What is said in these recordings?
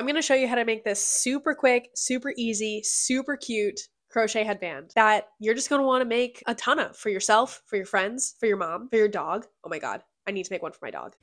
going to show you how to make this super quick, super easy, super cute crochet headband that you're just going to want to make a ton of for yourself, for your friends, for your mom, for your dog. Oh my God, I need to make one for my dog.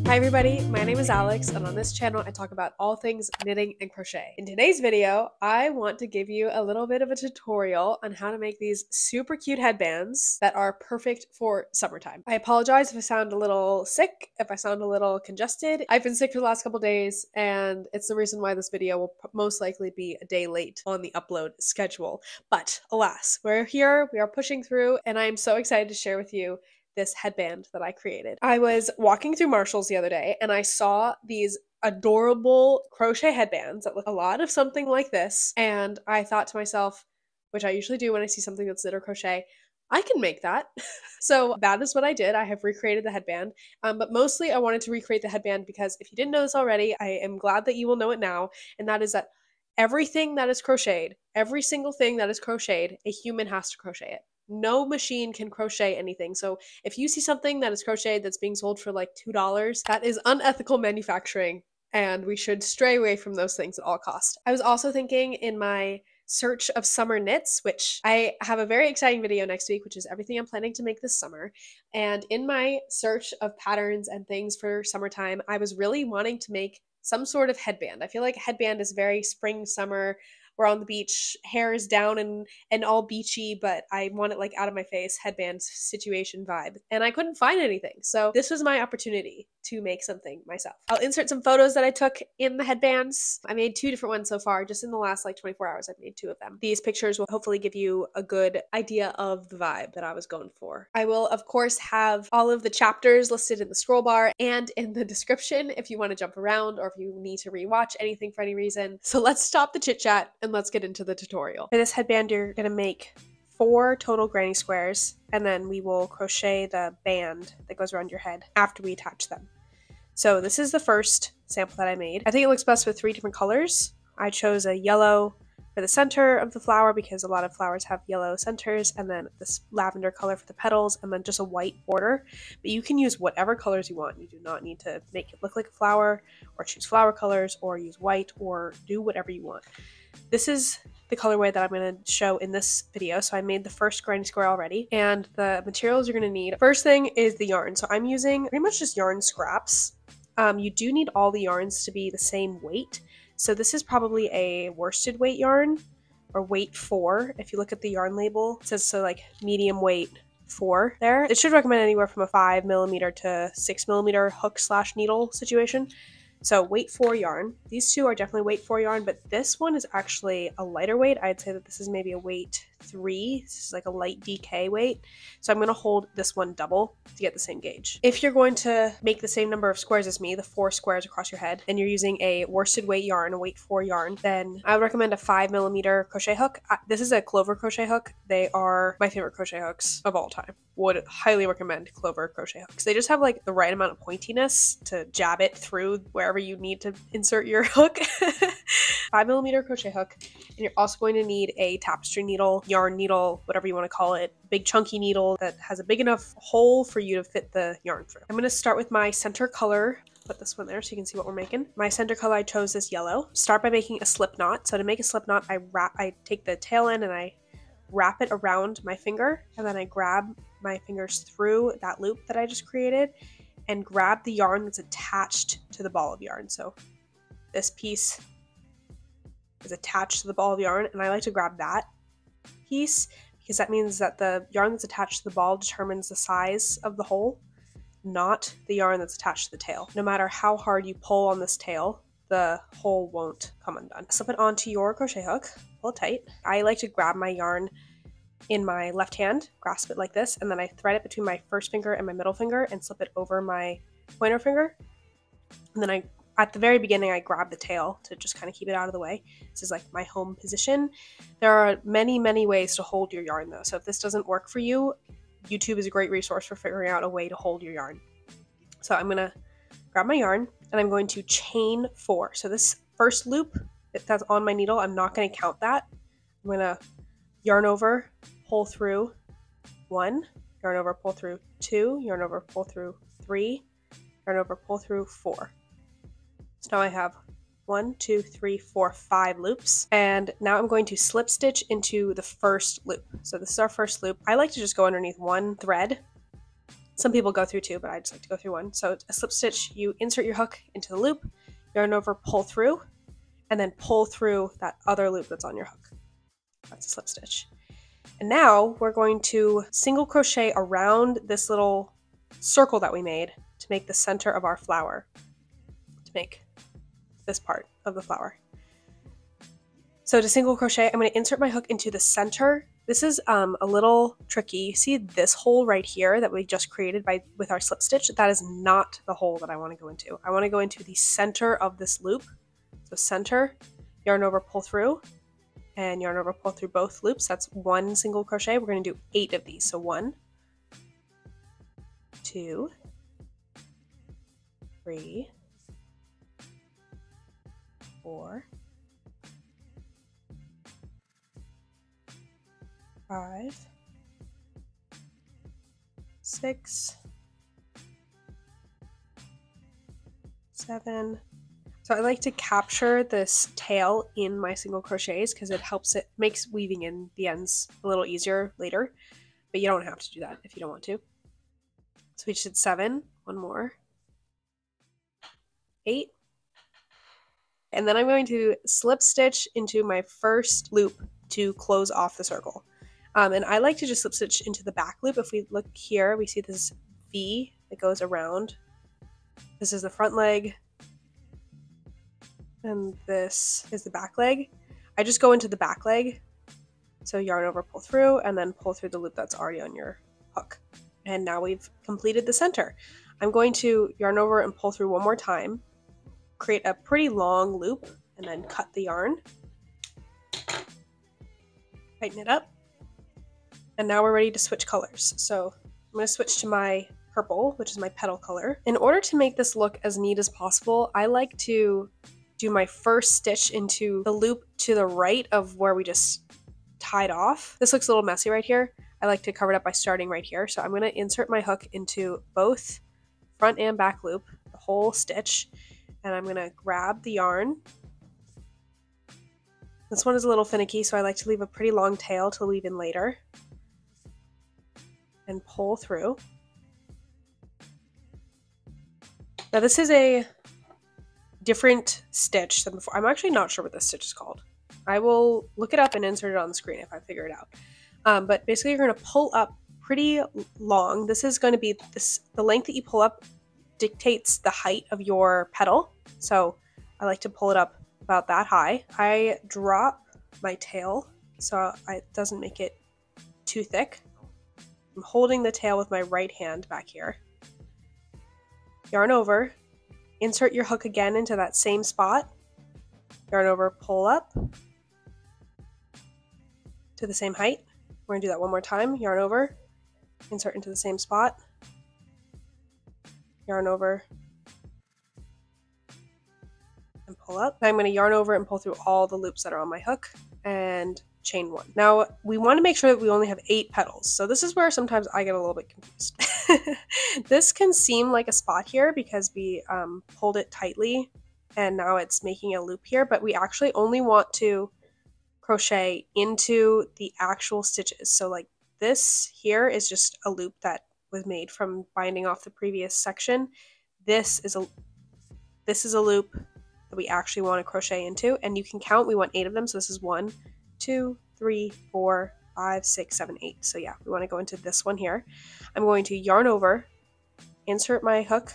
Hi everybody, my name is Alex, and on this channel I talk about all things knitting and crochet. In today's video, I want to give you a little bit of a tutorial on how to make these super cute headbands that are perfect for summertime. I apologize if I sound a little sick, if I sound a little congested. I've been sick for the last couple days, and it's the reason why this video will most likely be a day late on the upload schedule. But alas, we're here, we are pushing through, and I am so excited to share with you this headband that I created. I was walking through Marshall's the other day and I saw these adorable crochet headbands that look a lot of something like this, and I thought to myself, which I usually do when I see something that's knit or crochet, I can make that. So that is what I did. I have recreated the headband, but mostly I wanted to recreate the headband because if you didn't know this already, I am glad that you will know it now, and that is that everything that is crocheted, every single thing that is crocheted, a human has to crochet it. No machine can crochet anything. So if you see something that is crocheted that's being sold for like $2, that is unethical manufacturing, and we should stray away from those things at all costs. I was also thinking in my search of summer knits, which I have a very exciting video next week, which is everything I'm planning to make this summer. And in my search of patterns and things for summertime, I was really wanting to make some sort of headband. I feel like a headband is very spring, summer. We're on the beach, hair is down and all beachy, but I want it like out of my face, headband situation vibe. And I couldn't find anything. So this was my opportunity to make something myself. I'll insert some photos that I took in the headbands. I made 2 different ones so far. Just in the last like 24 hours, I've made 2 of them. These pictures will hopefully give you a good idea of the vibe that I was going for. I will, of course, have all of the chapters listed in the scroll bar and in the description if you want to jump around or if you need to rewatch anything for any reason. So let's stop the chit chat and let's get into the tutorial. For this headband, you're going to make 4 total granny squares, and then we will crochet the band that goes around your head after we attach them. So this is the first sample that I made. I think it looks best with 3 different colors. I chose a yellow for the center of the flower because a lot of flowers have yellow centers, and then this lavender color for the petals, and then just a white border. But you can use whatever colors you want. You do not need to make it look like a flower or choose flower colors or use white or do whatever you want. This is the colorway that I'm going to show in this video. So I made the first granny square already, and the materials you're going to need. First thing is the yarn. So I'm using pretty much just yarn scraps. You do need all the yarns to be the same weight. So this is probably a worsted weight yarn, or weight 4. If you look at the yarn label, it says so like medium weight 4 there. It should recommend anywhere from a 5mm to 6mm hook/needle situation. So weight 4 yarn. These 2 are definitely weight 4 yarn, but this one is actually a lighter weight. I'd say that this is maybe a weight 3. This is like a light DK weight. So I'm going to hold this one double to get the same gauge. If you're going to make the same number of squares as me, the 4 squares across your head, and you're using a worsted weight yarn, a weight 4 yarn, then I would recommend a 5mm crochet hook. This is a Clover crochet hook. They are my favorite crochet hooks of all time. Would highly recommend Clover crochet hooks. They just have like the right amount of pointiness to jab it through wherever you need to insert your hook. 5mm crochet hook, and you're also going to need a tapestry needle, yarn needle, whatever you want to call it, big chunky needle that has a big enough hole for you to fit the yarn through. I'm going to start with my center color. Put this one there so you can see what we're making. My center color, I chose this yellow. Start by making a slip knot. So to make a slip knot, I take the tail end and I wrap it around my finger, and then I grab my fingers through that loop that I just created and grab the yarn that's attached to the ball of yarn. So this piece is attached to the ball of yarn, and I like to grab that piece because that means that the yarn that's attached to the ball determines the size of the hole, not the yarn that's attached to the tail. No matter how hard you pull on this tail, the hole won't come undone. Slip it onto your crochet hook, pull it tight. I like to grab my yarn in my left hand, grasp it like this, and then I thread it between my first finger and my middle finger and slip it over my pointer finger. And then at the very beginning, I grab the tail to just kind of keep it out of the way. This is like my home position. There are many, many ways to hold your yarn though. So if this doesn't work for you, YouTube is a great resource for figuring out a way to hold your yarn. So I'm gonna grab my yarn and I'm going to chain 4. So this first loop that's on my needle, I'm not gonna count that. I'm gonna yarn over, pull through 1, yarn over, pull through 2, yarn over, pull through 3, yarn over, pull through 4. So now I have 1, 2, 3, 4, 5 loops. And now I'm going to slip stitch into the first loop. So this is our first loop. I like to just go underneath one thread. Some people go through two, but I just like to go through one. So a slip stitch, you insert your hook into the loop, yarn over, pull through, and then pull through that other loop that's on your hook. That's a slip stitch. And now we're going to single crochet around this little circle that we made to make the center of our flower, to make this part of the flower. So to single crochet, I'm going to insert my hook into the center. This is a little tricky. You see this hole right here that we just created with our slip stitch? That is not the hole that I want to go into. I want to go into the center of this loop. So center, yarn over, pull through, and yarn over, pull through both loops. That's one single crochet. We're going to do 8 of these. So 1, 2, 3, 4, 5, 6, 7. So I like to capture this tail in my single crochets because it makes weaving in the ends a little easier later, but you don't have to do that if you don't want to. So we just did 7, one more, 8, and then I'm going to slip stitch into my first loop to close off the circle. And I like to just slip stitch into the back loop. If we look here, we see this V that goes around. This is the front leg, and this is the back leg. I just go into the back leg. So yarn over, pull through, and then pull through the loop that's already on your hook. And now we've completed the center. I'm going to yarn over and pull through one more time, create a pretty long loop, and then cut the yarn. Tighten it up. And now we're ready to switch colors. So I'm going to switch to my purple, which is my petal color. In order to make this look as neat as possible, I like to do my first stitch into the loop to the right of where we just tied off. This looks a little messy right here. I like to cover it up by starting right here. So I'm going to insert my hook into both front and back loop, the whole stitch, and I'm going to grab the yarn. This one is a little finicky, so I like to leave a pretty long tail to weave in later. And pull through. Now this is a different stitch than before. I'm actually not sure what this stitch is called. I will look it up and insert it on the screen if I figure it out. But basically you're going to pull up pretty long. This is going to be the length that you pull up dictates the height of your petal. So I like to pull it up about that high. I drop my tail so it doesn't make it too thick. I'm holding the tail with my right hand back here. Yarn over, insert your hook again into that same spot. Yarn over, pull up to the same height. We're going to do that one more time. Yarn over, insert into the same spot. Yarn over, and pull up. Now I'm going to yarn over and pull through all the loops that are on my hook and chain 1. Now we want to make sure that we only have 8 petals. So this is where sometimes I get a little bit confused. This can seem like a spot here because we pulled it tightly and now it's making a loop here, but we actually only want to crochet into the actual stitches. So like this here is just a loop that was made from binding off the previous section. This is a loop that we actually want to crochet into, and you can count. We want 8 of them, so this is 1, 2, 3, 4, 5, 6, 7, 8. So yeah, we want to go into this one here. I'm going to yarn over, insert my hook,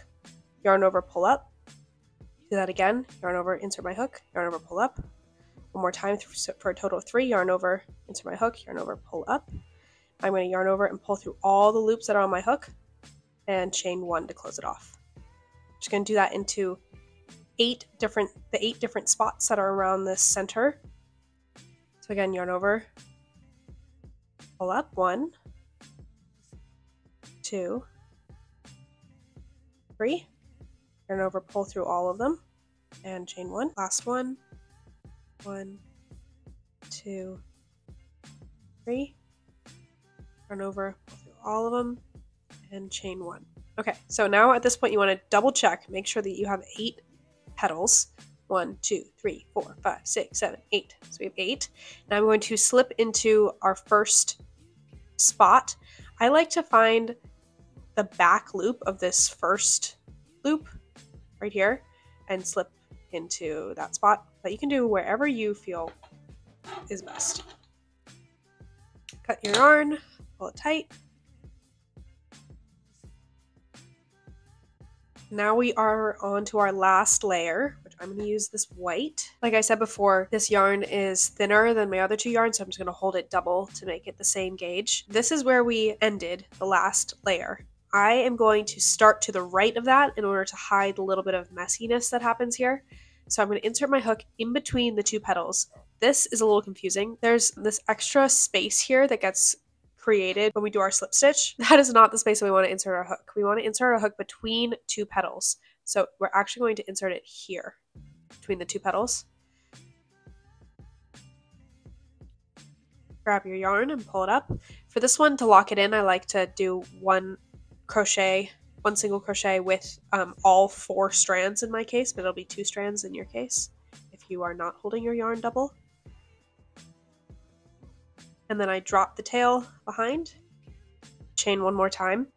yarn over, pull up. Do that again. Yarn over, insert my hook, yarn over, pull up. One more time for a total of 3. Yarn over, insert my hook, yarn over, pull up. I'm going to yarn over and pull through all the loops that are on my hook and chain 1 to close it off. Just going to do that into the 8 different spots that are around this center. So again, yarn over, pull up, 1, 2, 3, yarn over, pull through all of them, and chain 1. Last one, 1, 2, 3, yarn over, pull through all of them, and chain 1. Okay, so now at this point you want to double check, make sure that you have 8 petals. 1, 2, 3, 4, 5, 6, 7, 8. So we have 8. Now I'm going to slip into our first spot. I like to find the back loop of this first loop right here and slip into that spot, but you can do wherever you feel is best. Cut your yarn, pull it tight. Now we are on to our last layer, which I'm going to use this white. Like I said before, this yarn is thinner than my other 2 yarns, so I'm just going to hold it double to make it the same gauge. This is where we ended the last layer. I am going to start to the right of that in order to hide a little bit of messiness that happens here. So I'm going to insert my hook in between the 2 petals. This is a little confusing. There's this extra space here that gets created when we do our slip stitch. That is not the space that we want to insert our hook. We want to insert our hook between 2 petals. So we're actually going to insert it here between the 2 petals. Grab your yarn and pull it up. For this one, to lock it in, I like to do one single crochet with all 4 strands in my case, but it'll be 2 strands in your case if you are not holding your yarn double. And then I drop the tail behind, chain 1 more time.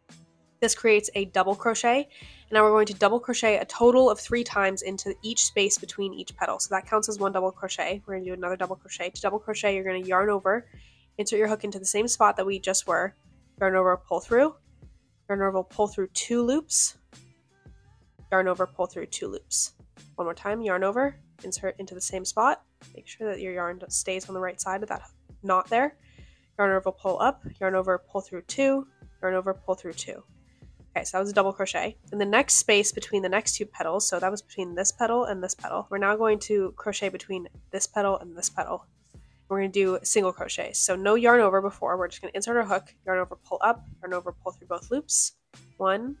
This creates a double crochet, and now we're going to double crochet a total of 3 times into each space between each petal. So that counts as 1 double crochet. We're going to do another double crochet. To double crochet, you're going to yarn over, insert your hook into the same spot that we just were, yarn over, pull through, yarn over, pull through 2 loops, yarn over, pull through 2 loops. One more time, yarn over, insert into the same spot. Make sure that your yarn stays on the right side of that knot there. Yarn over, pull up, yarn over, pull through 2, yarn over, pull through 2. Okay, so that was a double crochet. In the next space between the next 2 petals, so that was between this petal and this petal, we're now going to crochet between this petal and this petal. We're going to do single crochets. So no yarn over before. We're just going to insert our hook, yarn over, pull up, yarn over, pull through both loops. 1,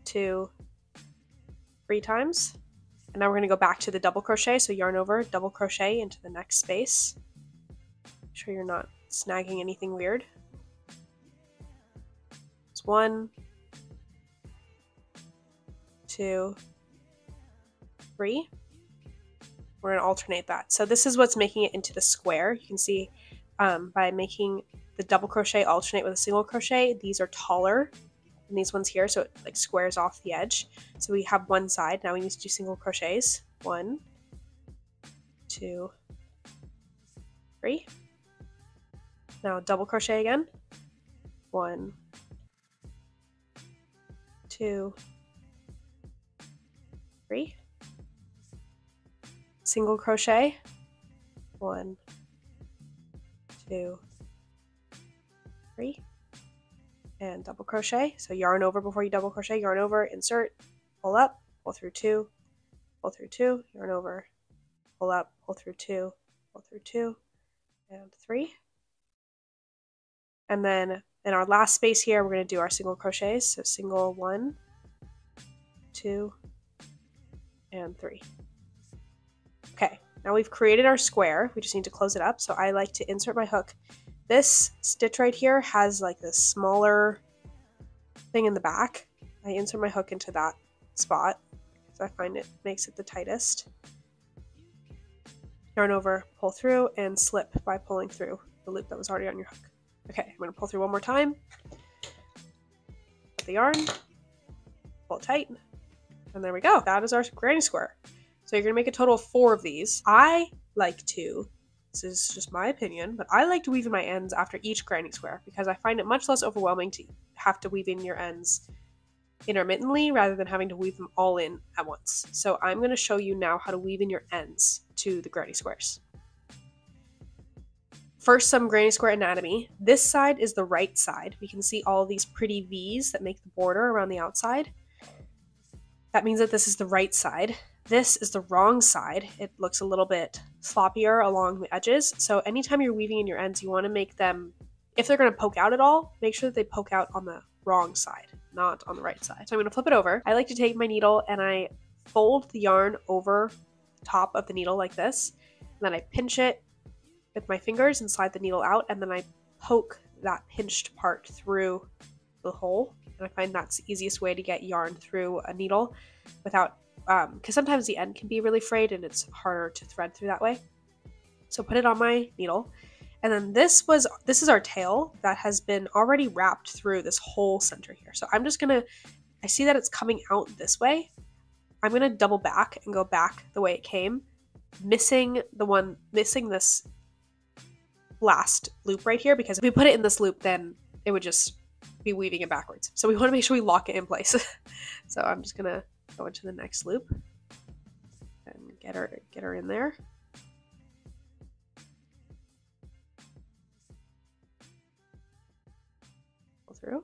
2, 3 times. And now we're going to go back to the double crochet. So yarn over, double crochet into the next space. Make sure you're not snagging anything weird. It's 1, 2, 3. We're going to alternate that. So this is what's making it into the square. You can see by making the double crochet alternate with a single crochet, these are taller than these ones here, so it like squares off the edge. So we have one side. Now we need to do single crochets. 1, 2, 3. Now double crochet again. 1, 2, 3. Single crochet. 1, 2, 3. And double crochet. So yarn over before you double crochet, yarn over, insert, pull up, pull through 2, pull through 2, yarn over, pull up, pull through 2, pull through 2, and 3. And then in our last space here, we're going to do our single crochets. So single 1, 2, and 3. Okay, now we've created our square. We just need to close it up. So I like to insert my hook. This stitch right here has like this smaller thing in the back. I insert my hook into that spot because I find it makes it the tightest. Yarn over, pull through, and slip by pulling through the loop that was already on your hook. Okay, I'm going to pull through one more time. Put the yarn, pull it tight, and there we go. That is our granny square. So you're going to make a total of 4 of these. I like to, this is just my opinion, but I like to weave in my ends after each granny square because I find it much less overwhelming to have to weave in your ends intermittently rather than having to weave them all in at once. So I'm going to show you now how to weave in your ends to the granny squares. First, some granny square anatomy. This side is the right side. We can see all these pretty V's that make the border around the outside. That means that this is the right side. This is the wrong side. It looks a little bit sloppier along the edges. So anytime you're weaving in your ends, you want to make them, if they're going to poke out at all, make sure that they poke out on the wrong side, not on the right side. So I'm going to flip it over. I like to take my needle and I fold the yarn over the top of the needle like this. And then I pinch it with my fingers and slide the needle out. And then I poke that pinched part through the hole. And I find that's the easiest way to get yarn through a needle without because sometimes the end can be really frayed and it's harder to thread through that way. So put it on my needle. And then this is our tail that has been already wrapped through this whole center here. So I'm just gonna, I see that it's coming out this way. I'm gonna double back and go back the way it came, missing this last loop right here, because if we put it in this loop, then it would just be weaving it backwards. So we want to make sure we lock it in place. So I'm just gonna go into the next loop and get her in there. Pull through.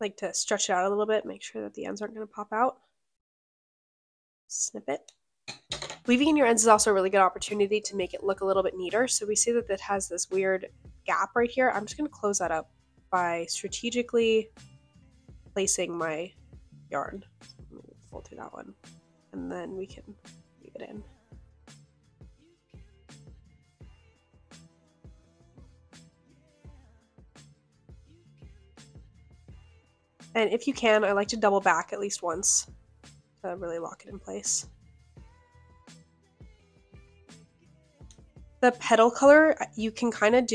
Like to stretch it out a little bit, make sure that the ends aren't going to pop out. Snip it. Weaving in your ends is also a really good opportunity to make it look a little bit neater. So we see that it has this weird gap right here. I'm just going to close that up by strategically placing my yarn. So let me pull through that one, and then we can weave it in. And if you can, I like to double back at least once to really lock it in place. The petal color, you can kind of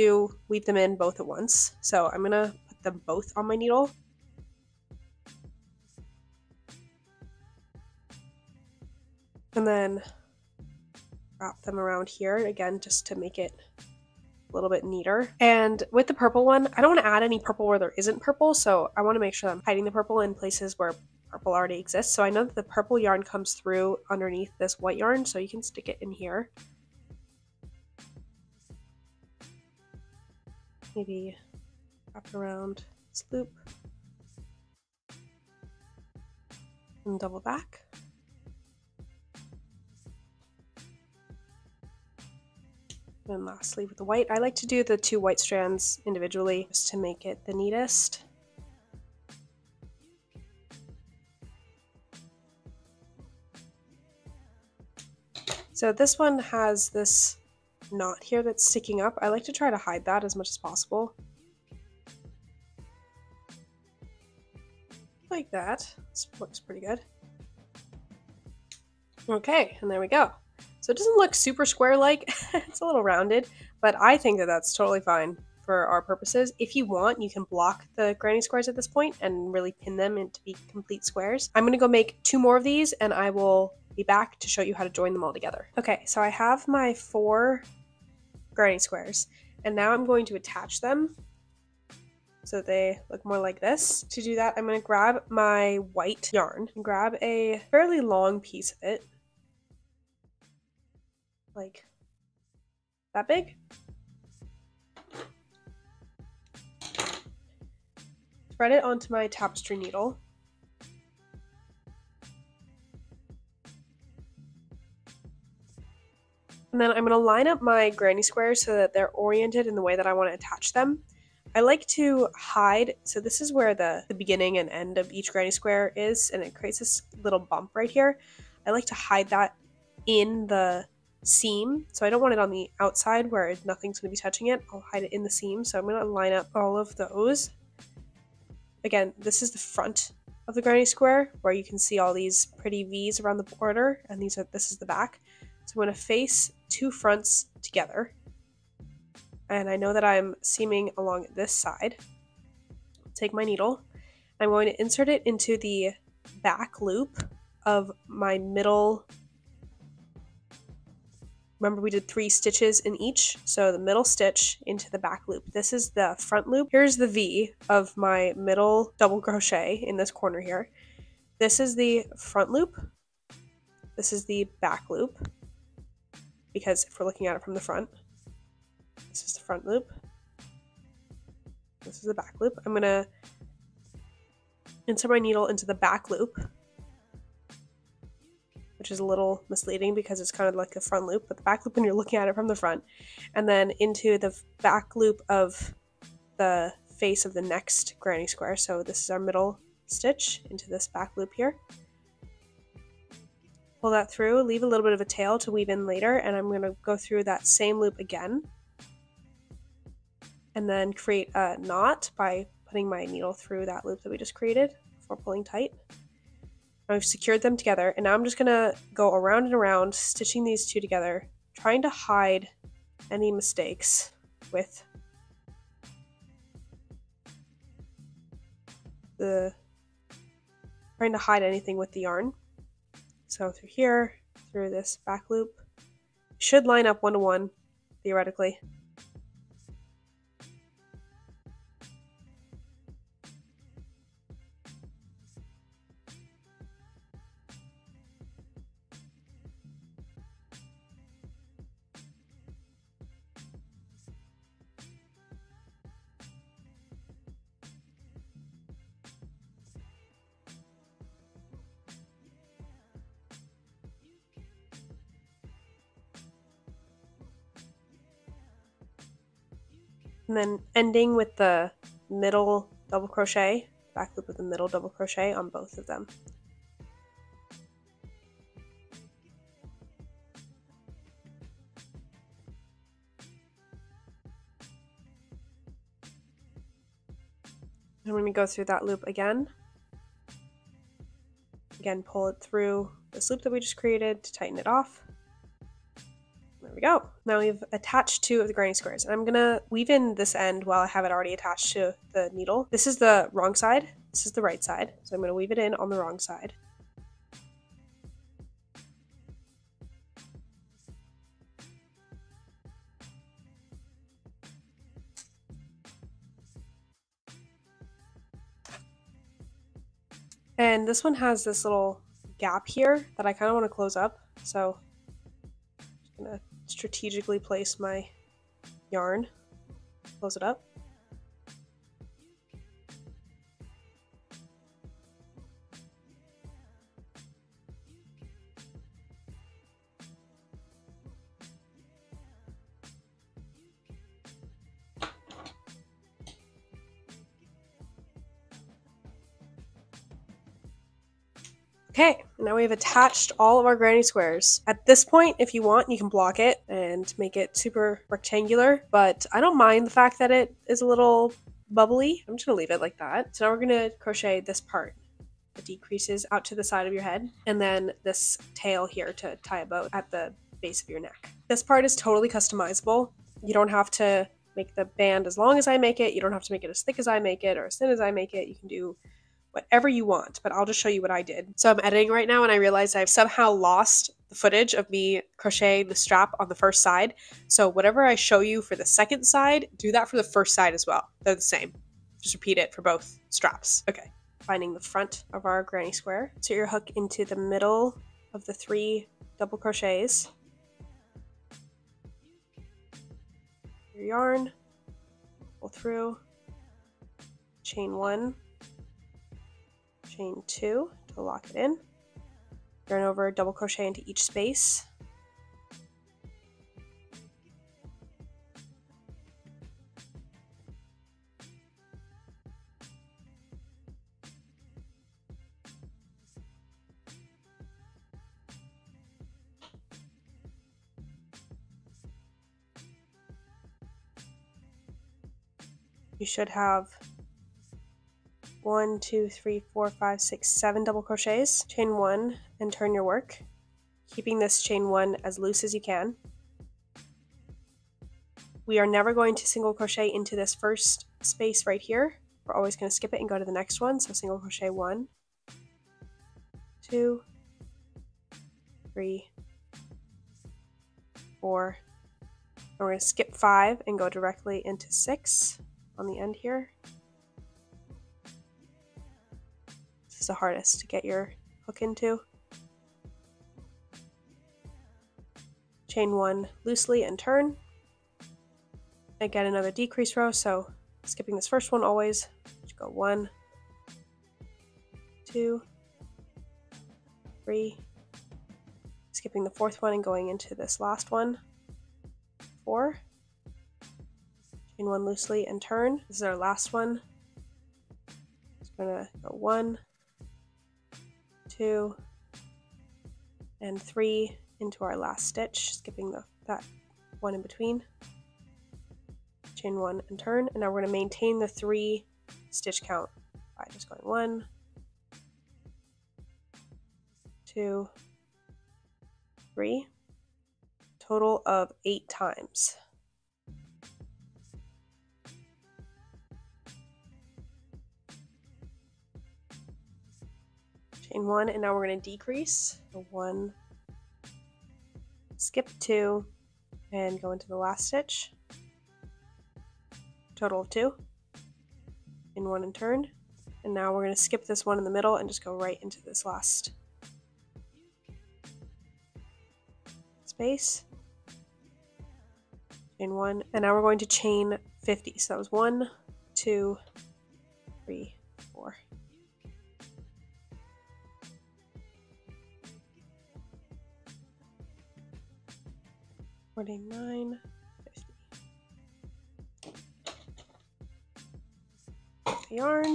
weave them in both at once. So I'm gonna put them both on my needle. And then wrap them around here again, just to make it a little bit neater. And with the purple one, I don't want to add any purple where there isn't purple, so I want to make sure I'm hiding the purple in places where purple already exists. So I know that the purple yarn comes through underneath this white yarn, so you can stick it in here. Maybe wrap it around this loop and double back. And lastly with the white, I like to do the 2 white strands individually just to make it the neatest. So this one has this knot here that's sticking up. I like to try to hide that as much as possible. Like that. This looks pretty good. Okay, and there we go. So it doesn't look super square-like, it's a little rounded, but I think that that's totally fine for our purposes. If you want, you can block the granny squares at this point and really pin them into be complete squares. I'm gonna go make 2 more of these and I will be back to show you how to join them all together. Okay, so I have my 4 granny squares, and now I'm going to attach them so they look more like this. To do that, I'm gonna grab my white yarn and grab a fairly long piece of it, like that big. Thread it onto my tapestry needle. And then I'm going to line up my granny squares so that they're oriented in the way that I want to attach them. I like to hide, so this is where the beginning and end of each granny square is, and it creates this little bump right here. I like to hide that in the seam, so I don't want it on the outside where nothing's going to be touching it. I'll hide it in the seam, so I'm going to line up all of those. Again, this is the front of the granny square where you can see all these pretty V's around the border, and this is the back. So I'm going to face 2 fronts together, and I know that I'm seaming along this side. Take my needle, I'm going to insert it into the back loop of my middle. Remember, we did 3 stitches in each, so the middle stitch into the back loop. This is the front loop. Here's the V of my middle double crochet in this corner here. This is the front loop. This is the back loop, because if we're looking at it from the front, this is the front loop. This is the back loop. I'm going to insert my needle into the back loop, which is a little misleading because it's kind of like a front loop, but the back loop when you're looking at it from the front, and then into the back loop of the face of the next granny square. So this is our middle stitch into this back loop here. Pull that through, leave a little bit of a tail to weave in later, and I'm going to go through that same loop again, and then create a knot by putting my needle through that loop that we just created before pulling tight. Now we've secured them together, and now I'm just gonna go around and around, stitching these two together, trying to hide any mistakes with trying to hide anything with the yarn. So through here, through this back loop, should line up 1-to-1, theoretically. And then ending with the middle double crochet, back loop of the middle double crochet on both of them. I'm going to go through that loop again. Again, pull it through this loop that we just created to tighten it off. There we go. Now we've attached 2 of the granny squares, and I'm gonna weave in this end while I have it already attached to the needle. This is the wrong side, this is the right side, so I'm gonna weave it in on the wrong side. And this one has this little gap here that I kind of want to close up, so I'm just gonna strategically place my yarn, close it up. Okay, now we've attached all of our granny squares. At this point, if you want, you can block it and make it super rectangular, but I don't mind the fact that it is a little bubbly. I'm just gonna leave it like that. So now we're gonna crochet this part that decreases out to the side of your head, and then this tail here to tie a bow at the base of your neck. This part is totally customizable. You don't have to make the band as long as I make it. You don't have to make it as thick as I make it or as thin as I make it. You can do whatever you want, but I'll just show you what I did. So I'm editing right now and I realized I've somehow lost the footage of me crocheting the strap on the first side. So whatever I show you for the second side, do that for the first side as well. They're the same. Just repeat it for both straps. Okay, finding the front of our granny square. Insert your hook into the middle of the 3 double crochets. Your yarn, pull through, chain 1, chain 2 to lock it in, yarn over, double crochet into each space, you should have 1, 2, 3, 4, 5, 6, 7 double crochets. Chain 1 and turn your work, keeping this chain 1 as loose as you can. We are never going to single crochet into this first space right here. We're always going to skip it and go to the next one. So single crochet 1, 2, 3, 4. And we're going to skip 5 and go directly into 6 on the end here. This is the hardest to get your hook into. Chain 1 loosely and turn. Again, another decrease row, so skipping this first one always. Just go 1, 2, 3. Skipping the 4th one and going into this last one. 4. Chain 1 loosely and turn. This is our last one. Just gonna go 1, 2, and 3 into our last stitch, skipping that one in between. Chain 1 and turn, and now we're going to maintain the 3 stitch count by just going 1, 2, 3, total of 8 times. Chain 1, and now we're going to decrease. So 1, skip 2, and go into the last stitch. Total of 2. Chain 1 and turn. And now we're going to skip this one in the middle and just go right into this last space. Chain 1, and now we're going to chain 50. So that was 1, 2, 3, 4. $49.50. Yarn.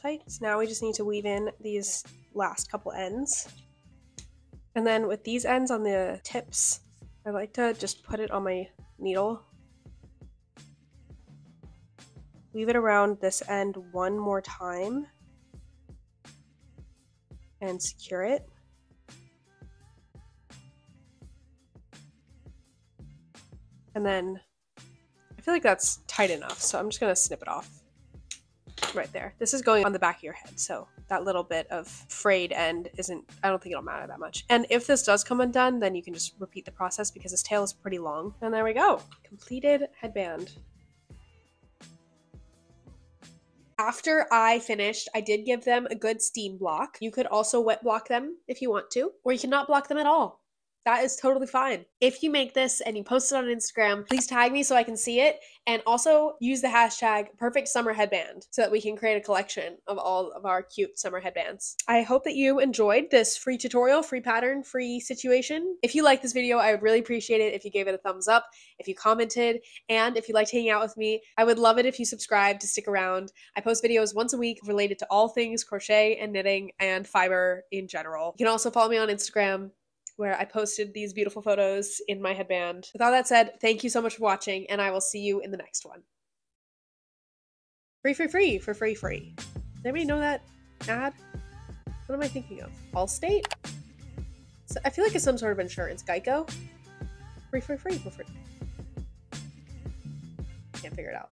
Tight. So now we just need to weave in these last couple ends. And then with these ends on the tips, I like to just put it on my needle. Weave it around this end one more time and secure it. And then I feel like that's tight enough, so I'm just going to snip it off right there. This is going on the back of your head, so that little bit of frayed end isn't, I don't think it'll matter that much. And if this does come undone, then you can just repeat the process because this tail is pretty long. And there we go. Completed headband. After I finished, I did give them a good steam block. You could also wet block them if you want to, or you can not block them at all. That is totally fine. If you make this and you post it on Instagram, please tag me so I can see it. And also use the hashtag #PerfectSummerHeadband so that we can create a collection of all of our cute summer headbands. I hope that you enjoyed this free tutorial, free pattern, free situation. If you like this video, I would really appreciate it if you gave it a thumbs up, if you commented, and if you liked hanging out with me. I would love it if you subscribe to stick around. I post videos once a week related to all things crochet and knitting and fiber in general. You can also follow me on Instagram, where I posted these beautiful photos in my headband. With all that said, thank you so much for watching, and I will see you in the next one. Free, free, free for free, free. Does anybody know that ad? What am I thinking of? Allstate? So I feel like it's some sort of insurance. Geico? Free, free, free for free. Can't figure it out.